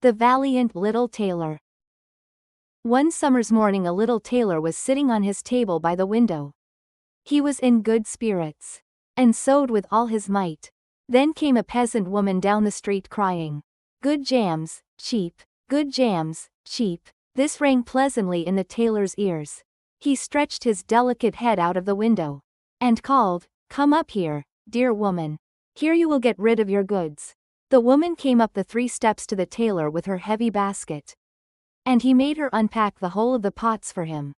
The Valiant Little Tailor. One summer's morning a little tailor was sitting on his table by the window. He was in good spirits, and sewed with all his might. Then came a peasant woman down the street crying, "Good jams, cheap, good jams, cheap." This rang pleasantly in the tailor's ears. He stretched his delicate head out of the window, and called, "Come up here, dear woman. Here you will get rid of your goods." The woman came up the 3 steps to the tailor with her heavy basket, and he made her unpack the whole of the pots for him.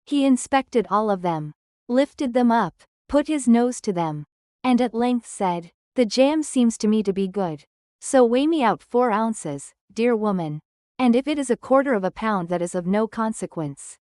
He inspected all of them, lifted them up, put his nose to them, and at length said, "The jam seems to me to be good. So weigh me out 4 ounces, dear woman. And if it is 1/4 of a pound, that is of no consequence."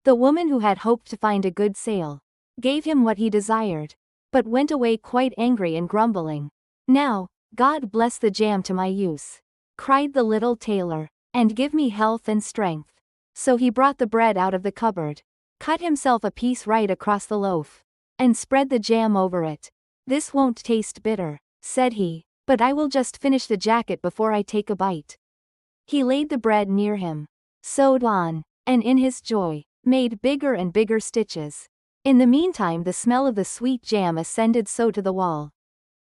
The woman, who had hoped to find a good sale, gave him what he desired, but went away quite angry and grumbling. "Now, God bless the jam to my use," cried the little tailor, "and give me health and strength." So he brought the bread out of the cupboard, cut himself a piece right across the loaf, and spread the jam over it. "This won't taste bitter," said he, "but I will just finish the jacket before I take a bite." He laid the bread near him, sewed on, and in his joy, made bigger and bigger stitches. In the meantime the smell of the sweet jam ascended so to the wall,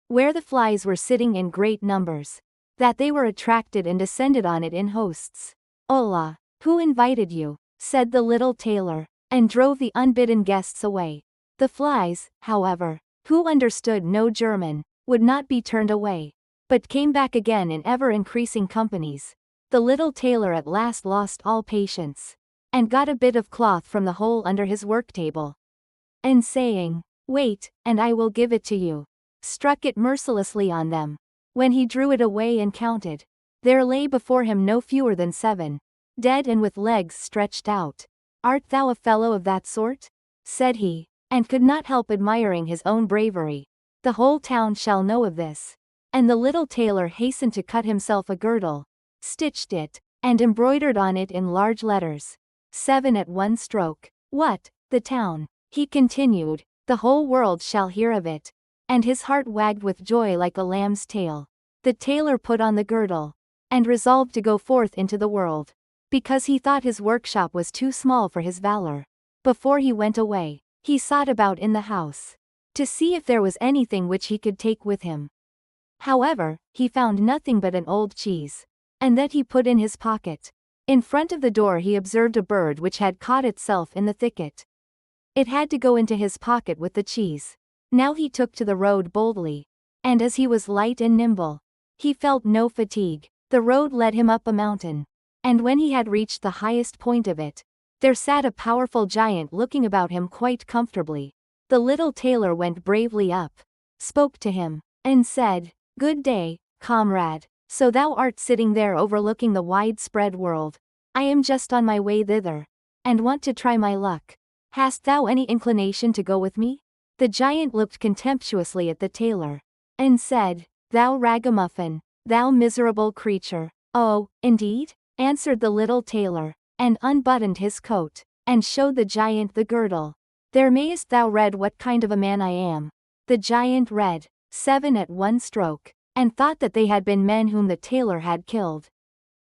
where the flies were sitting in great numbers, that they were attracted and descended on it in hosts. "Hola, who invited you?" said the little tailor, and drove the unbidden guests away. The flies, however, who understood no German, would not be turned away, but came back again in ever-increasing companies. The little tailor at last lost all patience, and got a bit of cloth from the hole under his work-table, and saying, "Wait, and I will give it to you," struck it mercilessly on them. When he drew it away and counted, there lay before him no fewer than 7, dead and with legs stretched out. "Art thou a fellow of that sort?" said he, and could not help admiring his own bravery. "The whole town shall know of this." And the little tailor hastened to cut himself a girdle, stitched it, and embroidered on it in large letters, 7 at one stroke. "What, the town," he continued, "the whole world shall hear of it." And his heart wagged with joy like a lamb's tail. The tailor put on the girdle, and resolved to go forth into the world, because he thought his workshop was too small for his valor. Before he went away, he sought about in the house, to see if there was anything which he could take with him. However, he found nothing but an old cheese, and that he put in his pocket. In front of the door he observed a bird which had caught itself in the thicket. It had to go into his pocket with the cheese. Now he took to the road boldly, and as he was light and nimble, he felt no fatigue. The road led him up a mountain, and when he had reached the highest point of it, there sat a powerful giant looking about him quite comfortably. The little tailor went bravely up, spoke to him, and said, "Good day, comrade. So thou art sitting there overlooking the widespread world. I am just on my way thither, and want to try my luck. Hast thou any inclination to go with me?" The giant looked contemptuously at the tailor, and said, "Thou ragamuffin, thou miserable creature." "Oh, indeed?" answered the little tailor, and unbuttoned his coat, and showed the giant the girdle. "There mayest thou read what kind of a man I am." The giant read, 7 at one stroke, and thought that they had been men whom the tailor had killed,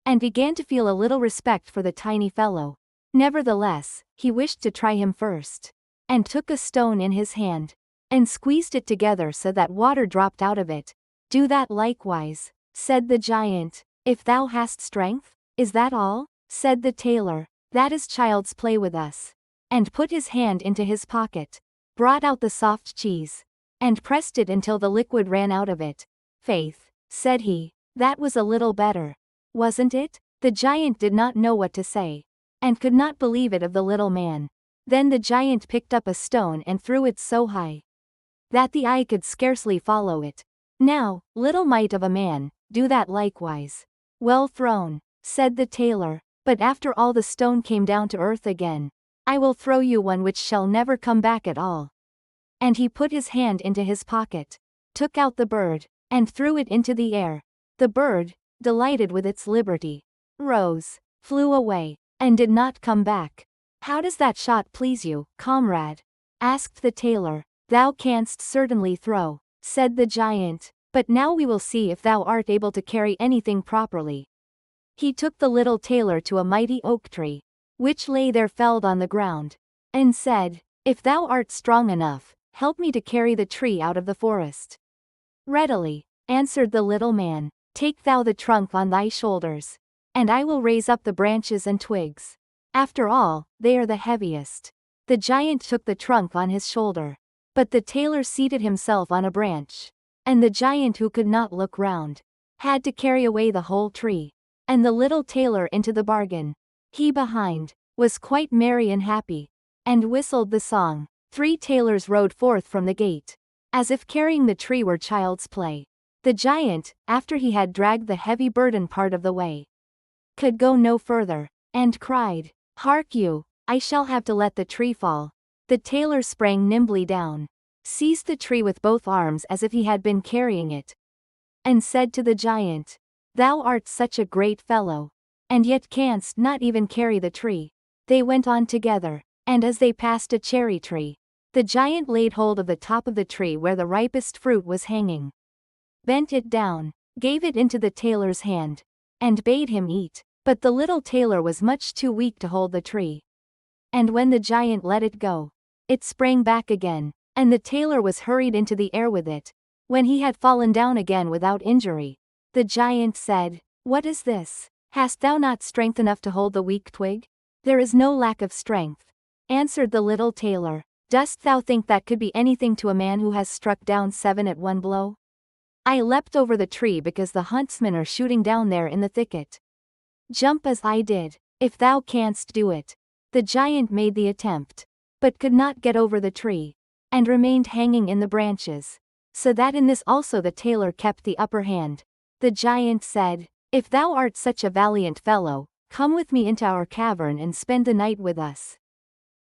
and began to feel a little respect for the tiny fellow. Nevertheless, he wished to try him first, and took a stone in his hand, and squeezed it together so that water dropped out of it. "Do that likewise," said the giant, "if thou hast strength." "Is that all?" said the tailor. "That is child's play with us," and put his hand into his pocket, brought out the soft cheese, and pressed it until the liquid ran out of it. "Faith," said he, "that was a little better, wasn't it?" The giant did not know what to say, and could not believe it of the little man. Then the giant picked up a stone and threw it so high that the eye could scarcely follow it. "Now, little mite of a man, do that likewise." "Well thrown," said the tailor, "but after all the stone came down to earth again. I will throw you one which shall never come back at all." And he put his hand into his pocket, took out the bird, and threw it into the air. The bird, delighted with its liberty, rose, flew away, and did not come back. "How does that shot please you, comrade?" asked the tailor. "Thou canst certainly throw," said the giant, "but now we will see if thou art able to carry anything properly." He took the little tailor to a mighty oak tree, which lay there felled on the ground, and said, "If thou art strong enough, help me to carry the tree out of the forest." "Readily," answered the little man, "take thou the trunk on thy shoulders, and I will raise up the branches and twigs. After all, they are the heaviest." The giant took the trunk on his shoulder, but the tailor seated himself on a branch, and the giant, who could not look round, had to carry away the whole tree, and the little tailor into the bargain. He behind was quite merry and happy, and whistled the song. 3 tailors rode forth from the gate, as if carrying the tree were child's play. The giant, after he had dragged the heavy burden part of the way, could go no further, and cried, "Hark you, I shall have to let the tree fall." The tailor sprang nimbly down, seized the tree with both arms as if he had been carrying it, and said to the giant, "Thou art such a great fellow, and yet canst not even carry the tree." They went on together, and as they passed a cherry tree, the giant laid hold of the top of the tree where the ripest fruit was hanging, bent it down, gave it into the tailor's hand, and bade him eat. But the little tailor was much too weak to hold the tree, and when the giant let it go, it sprang back again, and the tailor was hurried into the air with it. When he had fallen down again without injury, the giant said, "What is this? Hast thou not strength enough to hold the weak twig?" "There is no lack of strength," answered the little tailor. "Dost thou think that could be anything to a man who has struck down 7 at one blow? I leapt over the tree because the huntsmen are shooting down there in the thicket. Jump as I did, if thou canst do it." The giant made the attempt, but could not get over the tree, and remained hanging in the branches, so that in this also the tailor kept the upper hand. The giant said, "If thou art such a valiant fellow, come with me into our cavern and spend the night with us."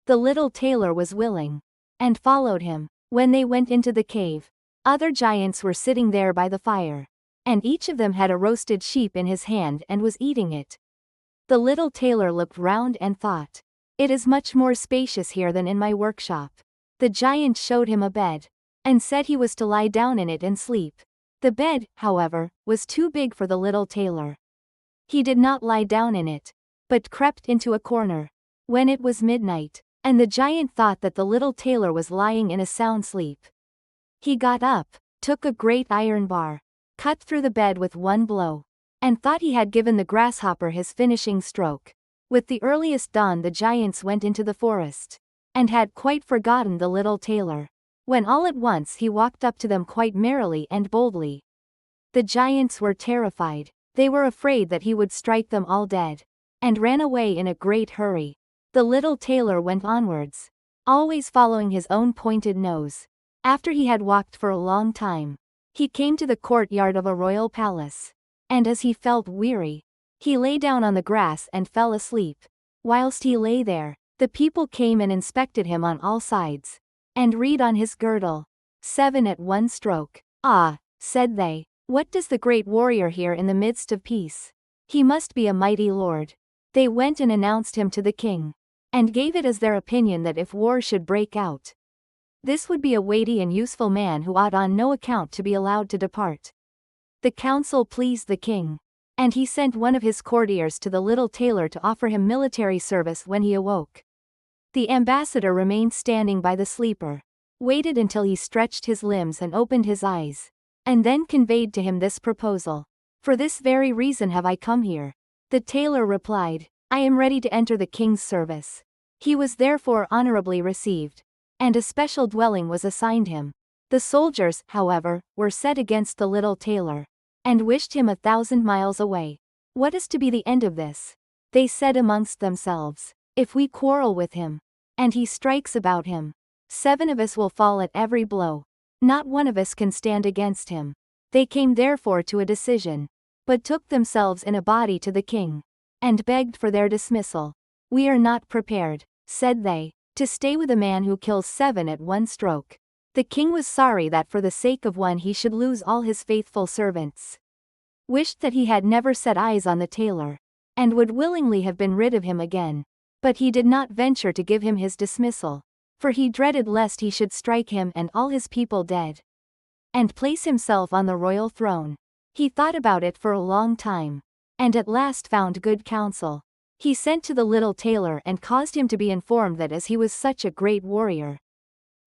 The little tailor was willing, and followed him. When they went into the cave, other giants were sitting there by the fire, and each of them had a roasted sheep in his hand and was eating it. The little tailor looked round and thought, "It is much more spacious here than in my workshop." The giant showed him a bed, and said he was to lie down in it and sleep. The bed, however, was too big for the little tailor. He did not lie down in it, but crept into a corner. When it was midnight, and the giant thought that the little tailor was lying in a sound sleep, he got up, took a great iron bar, cut through the bed with one blow, and thought he had given the grasshopper his finishing stroke. With the earliest dawn the giants went into the forest, and had quite forgotten the little tailor, when all at once he walked up to them quite merrily and boldly. The giants were terrified. They were afraid that he would strike them all dead, and ran away in a great hurry. The little tailor went onwards, always following his own pointed nose. After he had walked for a long time, he came to the courtyard of a royal palace, and as he felt weary, he lay down on the grass and fell asleep. Whilst he lay there, the people came and inspected him on all sides, and read on his girdle, 7 at one stroke. "Ah," said they, "what does the great warrior here in the midst of peace? He must be a mighty lord." They went and announced him to the king, and gave it as their opinion that if war should break out, this would be a weighty and useful man who ought on no account to be allowed to depart. The counsel pleased the king, and he sent one of his courtiers to the little tailor to offer him military service when he awoke. The ambassador remained standing by the sleeper, waited until he stretched his limbs and opened his eyes, and then conveyed to him this proposal. "For this very reason have I come here." The tailor replied, "I am ready to enter the king's service." He was therefore honorably received, and a special dwelling was assigned him. The soldiers, however, were set against the little tailor, and wished him 1,000 miles away. "What is to be the end of this?" they said amongst themselves. "If we quarrel with him, and he strikes about him, 7 of us will fall at every blow. Not one of us can stand against him." They came therefore to a decision, but took themselves in a body to the king, and begged for their dismissal. "We are not prepared," said they, "to stay with a man who kills 7 at one stroke." The king was sorry that for the sake of one he should lose all his faithful servants, wished that he had never set eyes on the tailor, and would willingly have been rid of him again. But he did not venture to give him his dismissal, for he dreaded lest he should strike him and all his people dead, and place himself on the royal throne. He thought about it for a long time, and at last found good counsel. He sent to the little tailor and caused him to be informed that as he was such a great warrior,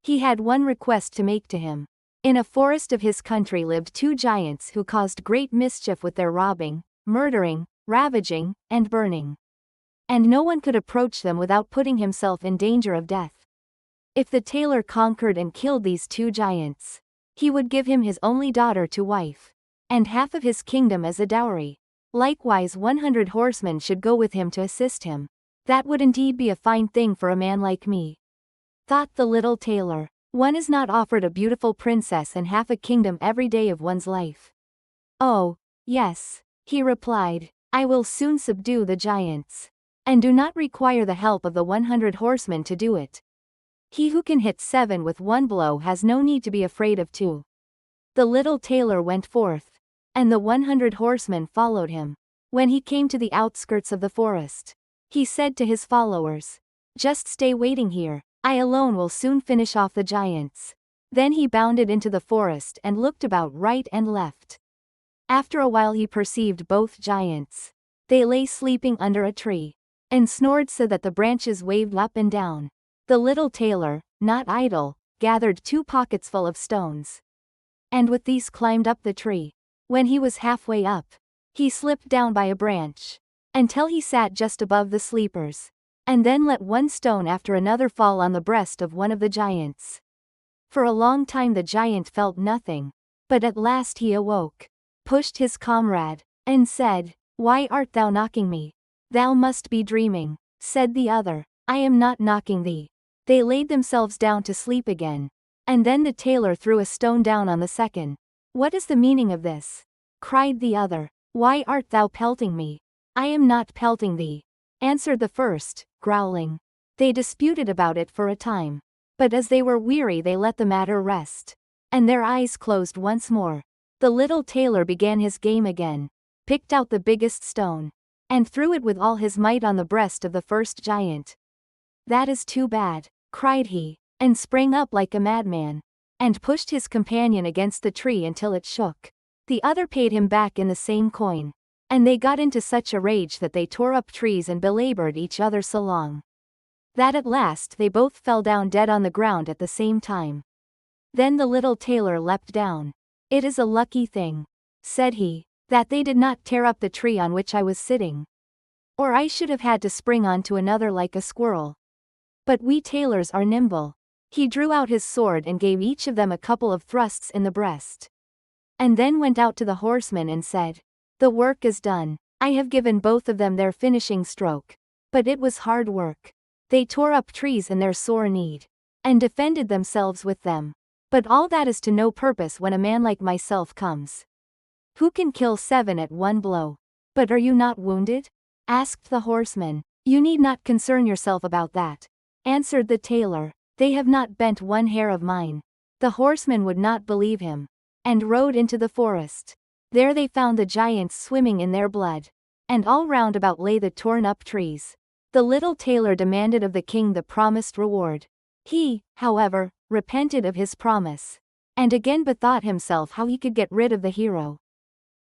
he had one request to make to him. In a forest of his country lived two giants who caused great mischief with their robbing, murdering, ravaging, and burning. And no one could approach them without putting himself in danger of death. If the tailor conquered and killed these two giants, he would give him his only daughter to wife, and half of his kingdom as a dowry. Likewise 100 horsemen should go with him to assist him. That would indeed be a fine thing for a man like me, thought the little tailor. One is not offered a beautiful princess and half a kingdom every day of one's life. Oh, yes, he replied, I will soon subdue the giants, and do not require the help of the 100 horsemen to do it. He who can hit 7 with one blow has no need to be afraid of 2. The little tailor went forth, and the 100 horsemen followed him. When he came to the outskirts of the forest, he said to his followers, just stay waiting here, I alone will soon finish off the giants. Then he bounded into the forest and looked about right and left. After a while he perceived both giants. They lay sleeping under a tree, and snored so that the branches waved up and down. The little tailor, not idle, gathered 2 pockets full of stones, and with these climbed up the tree. When he was halfway up, he slipped down by a branch, until he sat just above the sleepers, and then let one stone after another fall on the breast of one of the giants. For a long time the giant felt nothing, but at last he awoke, pushed his comrade, and said, Why art thou knocking me? Thou must be dreaming. Said the other, I am not knocking thee. They laid themselves down to sleep again, and then the tailor threw a stone down on the second. What is the meaning of this? Cried the other. Why art thou pelting me? I am not pelting thee, answered the first, growling. They disputed about it for a time, but as they were weary they let the matter rest, and their eyes closed once more. The little tailor began his game again, picked out the biggest stone, and threw it with all his might on the breast of the first giant. That is too bad, cried he, and sprang up like a madman, and pushed his companion against the tree until it shook. The other paid him back in the same coin, and they got into such a rage that they tore up trees and belabored each other so long, that at last they both fell down dead on the ground at the same time. Then the little tailor leapt down. It is a lucky thing, said he, that they did not tear up the tree on which I was sitting, or I should have had to spring on to another like a squirrel. But we tailors are nimble. He drew out his sword and gave each of them a couple of thrusts in the breast, and then went out to the horsemen and said, The work is done. I have given both of them their finishing stroke, but it was hard work. They tore up trees in their sore need, and defended themselves with them. But all that is to no purpose when a man like myself comes, who can kill 7 at one blow. But are you not wounded? Asked the horseman. You need not concern yourself about that, answered the tailor. They have not bent one hair of mine. The horseman would not believe him, and rode into the forest. There they found the giants swimming in their blood, and all round about lay the torn up trees. The little tailor demanded of the king the promised reward. He, however, repented of his promise, and again bethought himself how he could get rid of the hero.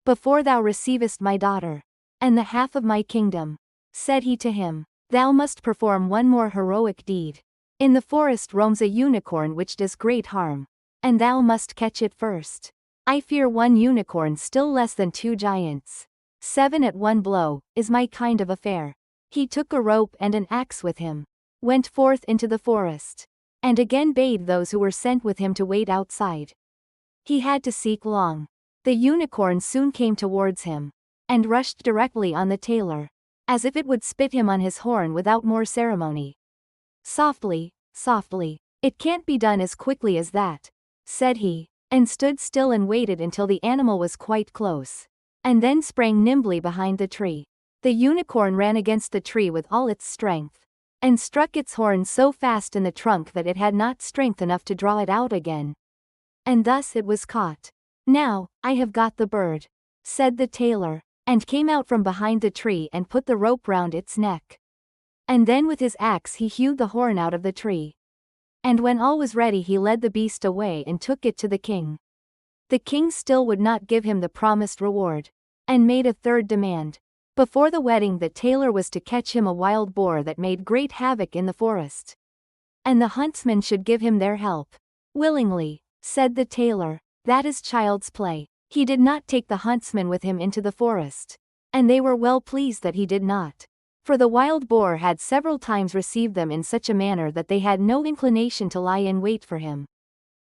Before thou receivest my daughter, and the half of my kingdom, said he to him, thou must perform one more heroic deed. In the forest roams a unicorn which does great harm, and thou must catch it first. I fear one unicorn still less than 2 giants. 7 at one blow, is my kind of affair. He took a rope and an axe with him, went forth into the forest, and again bade those who were sent with him to wait outside. He had to seek long. The unicorn soon came towards him, and rushed directly on the tailor, as if it would spit him on his horn without more ceremony. Softly, softly, it can't be done as quickly as that, said he, and stood still and waited until the animal was quite close, and then sprang nimbly behind the tree. The unicorn ran against the tree with all its strength, and struck its horn so fast in the trunk that it had not strength enough to draw it out again. And thus it was caught. Now, I have got the bird, said the tailor, and came out from behind the tree and put the rope round its neck. And then with his axe he hewed the horn out of the tree. And when all was ready he led the beast away and took it to the king. The king still would not give him the promised reward, and made a third demand. Before the wedding the tailor was to catch him a wild boar that made great havoc in the forest. And the huntsmen should give him their help. Willingly, said the tailor. That is child's play. He did not take the huntsmen with him into the forest. And they were well pleased that he did not. For the wild boar had several times received them in such a manner that they had no inclination to lie in wait for him.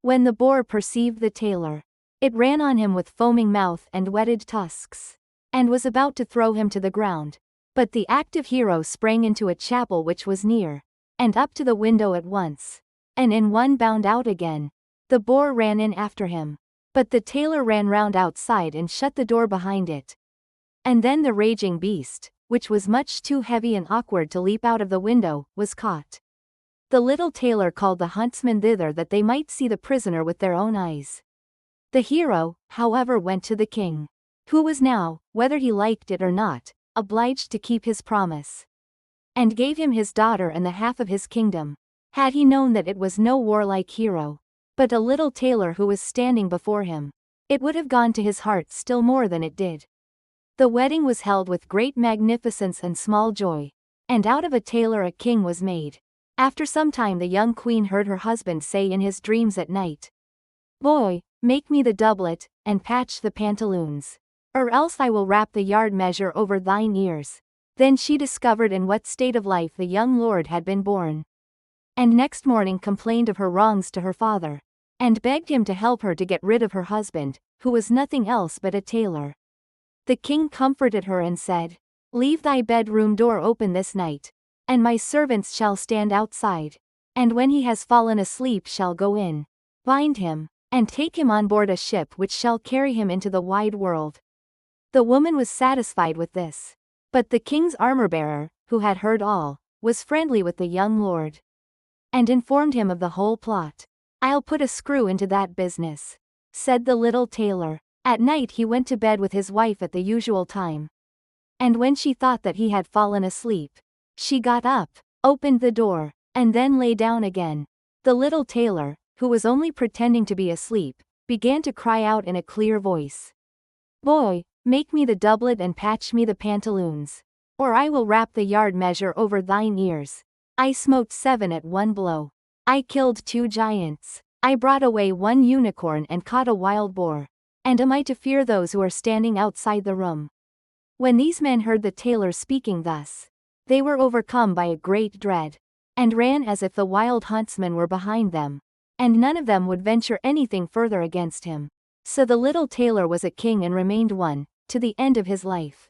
When the boar perceived the tailor, it ran on him with foaming mouth and whetted tusks, and was about to throw him to the ground. But the active hero sprang into a chapel which was near, and up to the window at once, and in one bound out again. The boar ran in after him, but the tailor ran round outside and shut the door behind it. And then the raging beast, which was much too heavy and awkward to leap out of the window, was caught. The little tailor called the huntsmen thither that they might see the prisoner with their own eyes. The hero, however, went to the king, who was now, whether he liked it or not, obliged to keep his promise, and gave him his daughter and the half of his kingdom. Had he known that it was no warlike hero, but a little tailor who was standing before him, it would have gone to his heart still more than it did. The wedding was held with great magnificence and small joy, and out of a tailor a king was made. After some time the young queen heard her husband say in his dreams at night, "Boy, make me the doublet, and patch the pantaloons, or else I will wrap the yard measure over thine ears." Then she discovered in what state of life the young lord had been born, and next morning complained of her wrongs to her father, and begged him to help her to get rid of her husband, who was nothing else but a tailor. The king comforted her and said, "Leave thy bedroom door open this night, and my servants shall stand outside, and when he has fallen asleep shall go in, bind him, and take him on board a ship which shall carry him into the wide world." The woman was satisfied with this. But the king's armor-bearer, who had heard all, was friendly with the young lord, and informed him of the whole plot. "I'll put a screw into that business," said the little tailor. At night he went to bed with his wife at the usual time. And when she thought that he had fallen asleep, she got up, opened the door, and then lay down again. The little tailor, who was only pretending to be asleep, began to cry out in a clear voice, "Boy, make me the doublet and patch me the pantaloons, or I will wrap the yard measure over thine ears." I smote 7 at one blow. I killed 2 giants. I brought away 1 unicorn and caught a wild boar. And am I to fear those who are standing outside the room? When these men heard the tailor speaking thus, they were overcome by a great dread, and ran as if the wild huntsmen were behind them, and none of them would venture anything further against him. So the little tailor was a king and remained one, to the end of his life.